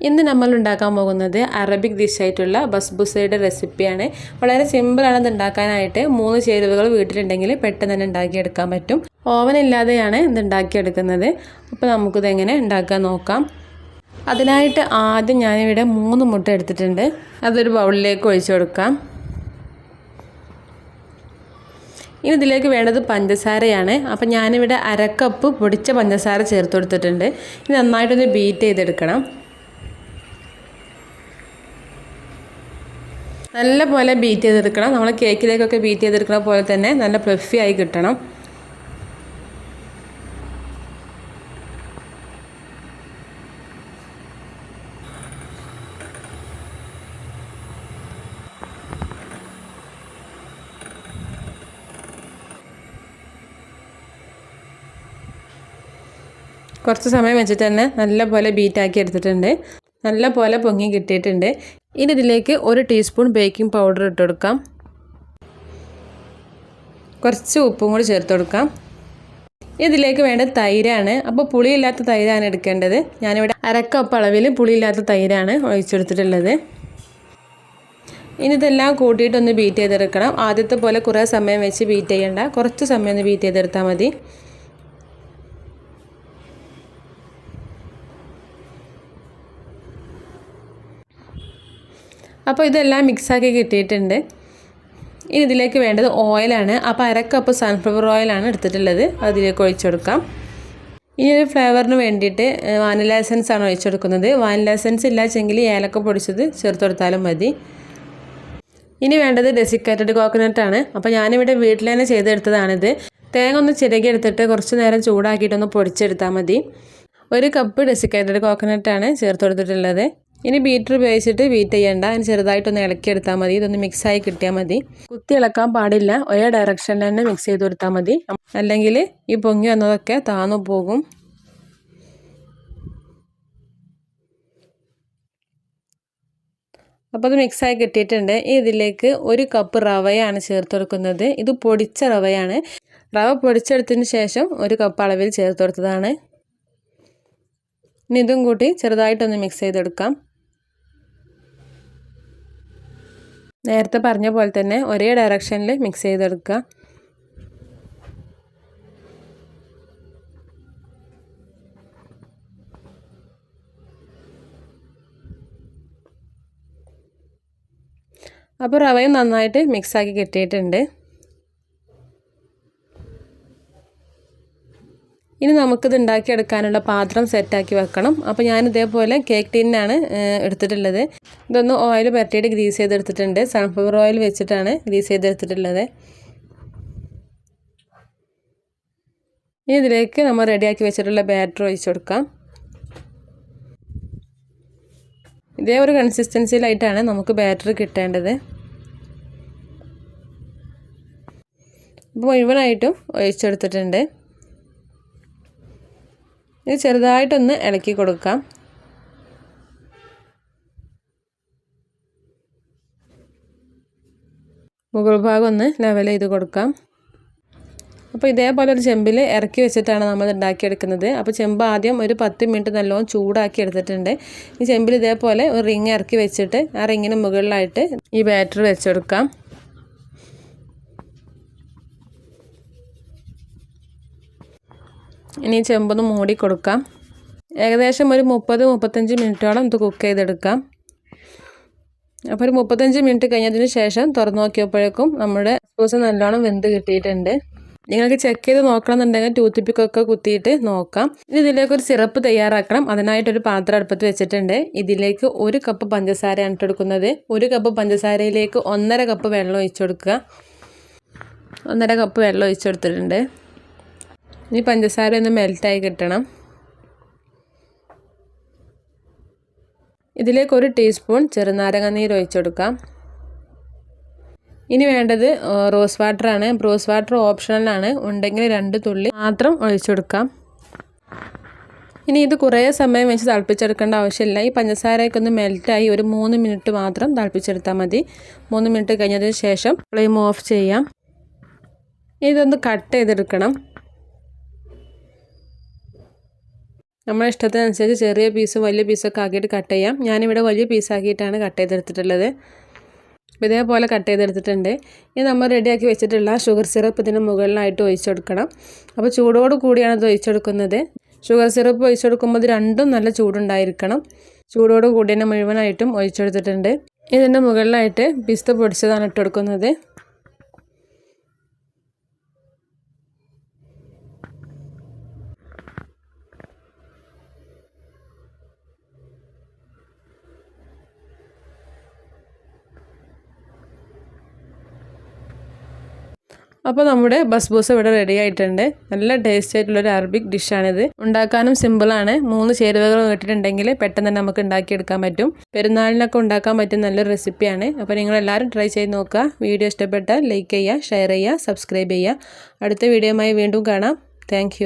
ഇന്ന് നമ്മൾ ഉണ്ടാക്കാൻ പോകുന്നത് അറബിക് ഡിഷായിട്ടുള്ള ബസ്ബുസയുടെ റെസിപ്പിയാണ്. വളരെ സിമ്പിളാണ് ഇത് ഉണ്ടാക്കാനായിട്ട്. 3 ചേരുവകൾ വീട്ടിലുണ്ടെങ്കിൽ പെട്ടെന്ന് തന്നെ ഉണ്ടാക്കിയെടുക്കാൻ പറ്റും. ഓവൻ ഇല്ലാതെയാണ് ഇത് ഉണ്ടാക്കിയെടുക്കുന്നത്. അപ്പോൾ നമുക്കിത് എങ്ങനെ ഉണ്ടാക്കാൻ നോക്കാം. അതിനായിട്ട് ആദ്യം ഞാനിവിടെ 3 മുട്ട എടുത്തിട്ടുണ്ട്. അതൊരു ബൗളിലേക്ക് ഒഴിച്ചു കൊടുക്കാം. ഇനി ഇതിലേക്ക് വേണ്ടത് പഞ്ചസാരയാണ്. അപ്പോൾ ഞാനിവിടെ 1/2 കപ്പ് പൊടിച്ച പഞ്ചസാര ചേർത്ത് കൊടുത്തിട്ടുണ്ട്. ഇത് നന്നായിട്ടൊന്ന് ബീറ്റ് ചെയ്തെടുക്കണം. നല്ല പോലെ ബീറ്റ് ചെയ്തെടുക്കണം. നമ്മൾ കേക്കിലേക്കൊക്കെ ബീറ്റ് ചെയ്തെടുക്കുന്ന പോലെ തന്നെ നല്ല ഫ്ലഫി ആയി കിട്ടണം. കുറച്ച് സമയം വെച്ചിട്ട് തന്നെ നല്ല പോലെ ബീറ്റാക്കി എടുത്തിട്ടുണ്ട്. നല്ല പോലെ പൊങ്ങി കിട്ടിയിട്ടുണ്ട്. ഇനി ഇതിലേക്ക് 1 ടീസ്പൂൺ ബേക്കിംഗ് പൗഡർ ഇട്ട് കൊടുക്കാം. കുറച്ച് ഉപ്പും കൂടി ചേർത്ത് കൊടുക്കാം. ഇതിലേക്ക് വേണ്ടത് തൈരാണ്. അപ്പോൾ പുളിയില്ലാത്ത തൈരാണ് എടുക്കേണ്ടത്. ഞാനിവിടെ 1/2 കപ്പ് അളവിൽ പുളിയില്ലാത്ത തൈരാണ് ഒഴിച്ചെടുത്തിട്ടുള്ളത്. ഇനി ഇതെല്ലാം കൂട്ടിയിട്ടൊന്ന് ബീറ്റ് ചെയ്തെടുക്കണം. ആദ്യത്തെ പോലെ കുറേ സമയം വെച്ച് ബീറ്റ് ചെയ്യേണ്ട, കുറച്ച് സമയം ഒന്ന് ബീറ്റ് ചെയ്തെടുത്താൽ മതി. അപ്പോൾ ഇതെല്ലാം മിക്സാക്കി കിട്ടിയിട്ടുണ്ട്. ഇനി ഇതിലേക്ക് വേണ്ടത് ഓയിലാണ്. അപ്പോൾ 1/2 കപ്പ് സൺഫ്ലവർ ഓയിലാണ് എടുത്തിട്ടുള്ളത്. അതിലേക്ക് ഒഴിച്ചു കൊടുക്കാം. ഇനി ഒരു ഫ്ലേവറിന് വേണ്ടിയിട്ട് വാനില എസൻസ് ആണ് ഒഴിച്ചു കൊടുക്കുന്നത്. വാനില എസൻസ് ഇല്ലാച്ചെങ്കിൽ ഏലക്ക പൊടിച്ചത് ചേർത്ത് കൊടുത്താലും മതി. ഇനി വേണ്ടത് ഡെസിക്കേറ്റഡ് കോക്കനട്ടാണ്. അപ്പോൾ ഞാനിവിടെ വീട്ടിൽ തന്നെ ചെയ്തെടുത്തതാണിത്. തേങ്ങ ഒന്ന് ചിരകിയെടുത്തിട്ട് കുറച്ച് നേരം ചൂടാക്കിയിട്ടൊന്ന് പൊടിച്ചെടുത്താൽ മതി. 1 കപ്പ് ഡെസിക്കേറ്റഡ് കോക്കനട്ടാണ് ചേർത്ത് കൊടുത്തിട്ടുള്ളത്. ഇനി ബീറ്റർ ഉപയോഗിച്ചിട്ട് ബീറ്റ് ചെയ്യേണ്ട, അതിന് ചെറുതായിട്ടൊന്ന് ഇളക്കിയെടുത്താൽ മതി. ഇതൊന്ന് മിക്സായി കിട്ടിയാൽ മതി. കുത്തി ഇളക്കാൻ പാടില്ല, ഒരേ ഡയറക്ഷനിൽ തന്നെ മിക്സ് ചെയ്ത് കൊടുത്താൽ മതി. അല്ലെങ്കിൽ ഈ പൊങ്ങി വന്നതൊക്കെ താന്നു പോകും. അപ്പോൾ അത് മിക്സായി കിട്ടിയിട്ടുണ്ട്. ഇതിലേക്ക് 1 കപ്പ് റവയാണ് ചേർത്ത് കൊടുക്കുന്നത്. ഇത് പൊടിച്ച റവയാണ്. റവ പൊടിച്ചെടുത്തതിന് ശേഷം 1 കപ്പ് അളവിൽ ചേർത്ത് കൊടുത്തതാണ്. ഇനി ഇതും കൂട്ടി ചെറുതായിട്ടൊന്ന് മിക്സ് ചെയ്തെടുക്കാം. നേരത്തെ പറഞ്ഞ പോലെ തന്നെ ഒരേ ഡയറക്ഷനിൽ മിക്സ് ചെയ്തെടുക്കുക. അപ്പോൾ റവയും നന്നായിട്ട് മിക്സാക്കി കിട്ടിയിട്ടുണ്ട്. ഇനി നമുക്കിത് ഉണ്ടാക്കിയെടുക്കാനുള്ള പാത്രം സെറ്റാക്കി വെക്കണം. അപ്പോൾ ഞാൻ ഇതേപോലെ കേക്ക് ടിന്നാണ് എടുത്തിട്ടുള്ളത്. ഇതൊന്ന് ഓയിൽ പുരട്ടിയിട്ട് ഗ്രീസ് ചെയ്തെടുത്തിട്ടുണ്ട്. സൺഫ്ലവർ ഓയിൽ വെച്ചിട്ടാണ് ഗ്രീസ് ചെയ്തെടുത്തിട്ടുള്ളത്. ഇനി ഇതിലേക്ക് നമ്മൾ റെഡിയാക്കി വെച്ചിട്ടുള്ള ബാറ്റർ ഒഴിച്ചു കൊടുക്കാം. ഇതേ ഒരു കൺസിസ്റ്റൻസിയിലായിട്ടാണ് നമുക്ക് ബാറ്റർ കിട്ടേണ്ടത്. അപ്പോൾ മുഴുവനായിട്ടും ഒഴിച്ചെടുത്തിട്ടുണ്ട്. ഇത് ചെറുതായിട്ടൊന്ന് ഇളക്കി കൊടുക്കാം. മുകൾ ഭാഗം ഒന്ന് ലെവൽ ചെയ്ത് കൊടുക്കാം. അപ്പോൾ ഇതേപോലെ ഒരു ചെമ്പിൽ ഇറക്കി വെച്ചിട്ടാണ് നമ്മൾ ഉണ്ടാക്കിയെടുക്കുന്നത്. അപ്പോൾ ചെമ്പ് ആദ്യം ഒരു 10 മിനിറ്റ് നല്ലോണം ചൂടാക്കി എടുത്തിട്ടുണ്ട്. ഈ ചെമ്പിൽ ഇതേപോലെ ഒരു റിങ് ഇറക്കി വെച്ചിട്ട് ആ റിങ്ങിന് മുകളിലായിട്ട് ഈ ബാറ്റർ വെച്ചെടുക്കാം. ഇനി ചെമ്പൊന്ന് മൂടി കൊടുക്കാം. ഏകദേശം ഒരു 30-35 മിനിറ്റോളം ഇത് കുക്ക് ചെയ്തെടുക്കാം. അപ്പോൾ ഒരു 35 മിനിറ്റ് കഴിഞ്ഞതിന് ശേഷം തുറന്നു നോക്കിയപ്പോഴേക്കും നമ്മുടെ ബസ്ബൂസ നല്ലോണം വെന്ത് കിട്ടിയിട്ടുണ്ട്. നിങ്ങൾക്ക് ചെക്ക് ചെയ്ത് നോക്കണമെന്നുണ്ടെങ്കിൽ ടൂത്ത് പിക്കൊക്കെ കുത്തിയിട്ട് നോക്കാം. ഇനി ഇതിലേക്ക് ഒരു സിറപ്പ് തയ്യാറാക്കണം. അതിനായിട്ടൊരു പാത്രം അടുപ്പത്ത് വെച്ചിട്ടുണ്ട്. ഇതിലേക്ക് 1 കപ്പ് പഞ്ചസാരയാണ് ഇട്ടെടുക്കുന്നത്. 1 കപ്പ് പഞ്ചസാരയിലേക്ക് 1.5 കപ്പ് വെള്ളം ഒഴിച്ചു കൊടുക്കുക. 1.5 കപ്പ് വെള്ളം ഒഴിച്ചെടുത്തിട്ടുണ്ട്. ഇനി പഞ്ചസാര ഒന്ന് മെൽറ്റായി കിട്ടണം. ഇതിലേക്ക് 1 ടീസ്പൂൺ ചെറുനാരങ്ങ നീര് ഒഴിച്ചു കൊടുക്കാം. ഇനി വേണ്ടത് റോസ് വാട്ടറാണ്. റോസ് വാട്ടർ ഓപ്ഷണലാണ്, ഉണ്ടെങ്കിൽ 2 തുള്ളി മാത്രം ഒഴിച്ചു കൊടുക്കാം. ഇനി ഇത് കുറേ സമയം വെച്ച് തിളപ്പിച്ചെടുക്കേണ്ട ആവശ്യമില്ല. ഈ പഞ്ചസാരയൊക്കെ ഒന്ന് മെൽറ്റായി ഒരു 3 മിനിറ്റ് മാത്രം തിളപ്പിച്ചെടുത്താൽ മതി. 3 മിനിറ്റ് കഴിഞ്ഞതിന് ശേഷം ഫ്ലെയിം ഓഫ് ചെയ്യാം. ഇതൊന്ന് കട്ട് ചെയ്തെടുക്കണം. നമ്മുടെ ഇഷ്ടത്തിനനുസരിച്ച് ചെറിയ പീസും വലിയ പീസൊക്കെ ആക്കിയിട്ട് കട്ട് ചെയ്യാം. ഞാനിവിടെ വലിയ പീസാക്കിയിട്ടാണ് കട്ട് ചെയ്തെടുത്തിട്ടുള്ളത്. ഇതേപോലെ കട്ട് ചെയ്തെടുത്തിട്ടുണ്ട്. ഇനി നമ്മൾ റെഡിയാക്കി വെച്ചിട്ടുള്ള ഷുഗർ സിറപ്പ് ഇതിന് മുകളിലായിട്ട് ഒഴിച്ചു കൊടുക്കണം. അപ്പോൾ ചൂടോട് കൂടിയാണ് ഇത് ഒഴിച്ചെടുക്കുന്നത്. ഷുഗർ സിറപ്പ് ഒഴിച്ചെടുക്കുമ്പോൾ ഇത് രണ്ടും നല്ല ചൂടുണ്ടായിരിക്കണം. ചൂടോട് കൂടി തന്നെ മുഴുവനായിട്ടും ഒഴിച്ചെടുത്തിട്ടുണ്ട്. ഇതിൻ്റെ മുകളിലായിട്ട് പിസ്ത പൊടിച്ചതാണ് ഇട്ട് കൊടുക്കുന്നത്. അപ്പോൾ നമ്മുടെ ബസ്ബൂസ ഇവിടെ റെഡി ആയിട്ടുണ്ട്. നല്ല ടേസ്റ്റ് ആയിട്ടുള്ളൊരു അറബിക് ഡിഷാണിത്. ഉണ്ടാക്കാനും സിമ്പിളാണ്. 3 ചേരുവകൾ കേട്ടിട്ടുണ്ടെങ്കിൽ പെട്ടെന്ന് തന്നെ നമുക്ക് ഉണ്ടാക്കിയെടുക്കാൻ പറ്റും. പെരുന്നാളിനൊക്കെ ഉണ്ടാക്കാൻ പറ്റും നല്ലൊരു റെസിപ്പിയാണ്. അപ്പോൾ നിങ്ങളെല്ലാവരും ട്രൈ ചെയ്ത് നോക്കുക. വീഡിയോ ഇഷ്ടപ്പെട്ടാൽ ലൈക്ക് ചെയ്യുക, ഷെയർ ചെയ്യുക, സബ്സ്ക്രൈബ് ചെയ്യുക. അടുത്ത വീഡിയോയുമായി വീണ്ടും കാണാം. താങ്ക്